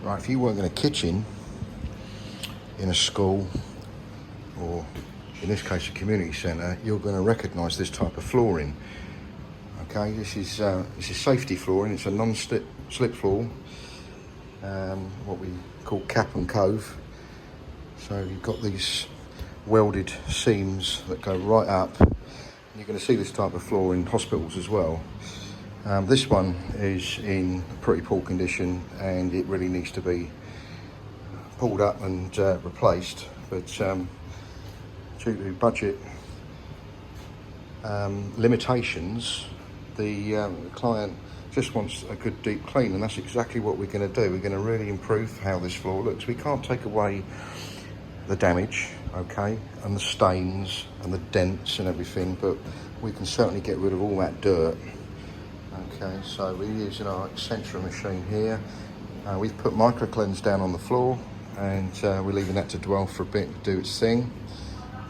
Right, if you work in a kitchen, in a school, or in this case a community centre, you're going to recognise this type of flooring. Okay, this is safety flooring. It's a non-slip floor, what we call cap and cove. So you've got these welded seams that go right up. You're going to see this type of floor in hospitals as well. This one is in pretty poor condition and it really needs to be pulled up and replaced, but due to budget limitations, the client just wants a good deep clean, and that's exactly what we're going to do. We're going to really improve how this floor looks. We can't take away the damage, okay, and the stains and the dents and everything, but we can certainly get rid of all that dirt. Okay, so we're using our Accenture machine here. We've put microcleanse down on the floor, and we're leaving that to dwell for a bit to do its thing.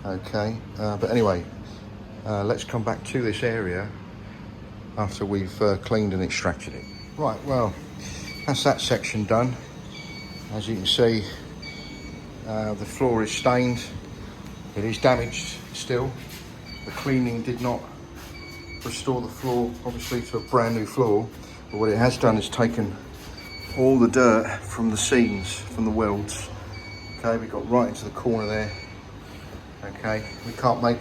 Okay, but anyway, let's come back to this area after we've cleaned and extracted it. Right, well, that's that section done. As you can see, the floor is stained. It is damaged still. The cleaning did not restore the floor, obviously, to a brand new floor, but what it has done is taken all the dirt from the seams, from the welds. Okay, we got right into the corner there. Okay, we can't make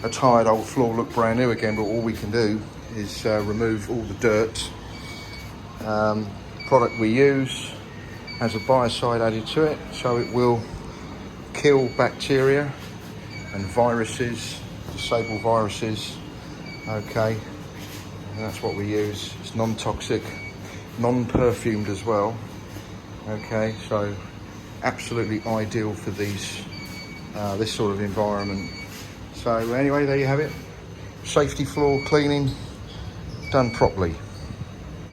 a tired old floor look brand new again, but all we can do is remove all the dirt. Product we use has a biocide added to it, so it will kill bacteria and viruses, disable viruses. Okay, and that's what we use. It's non-toxic, non-perfumed as well. Okay, so absolutely ideal for these this sort of environment. So anyway, there you have it. Safety floor cleaning done properly.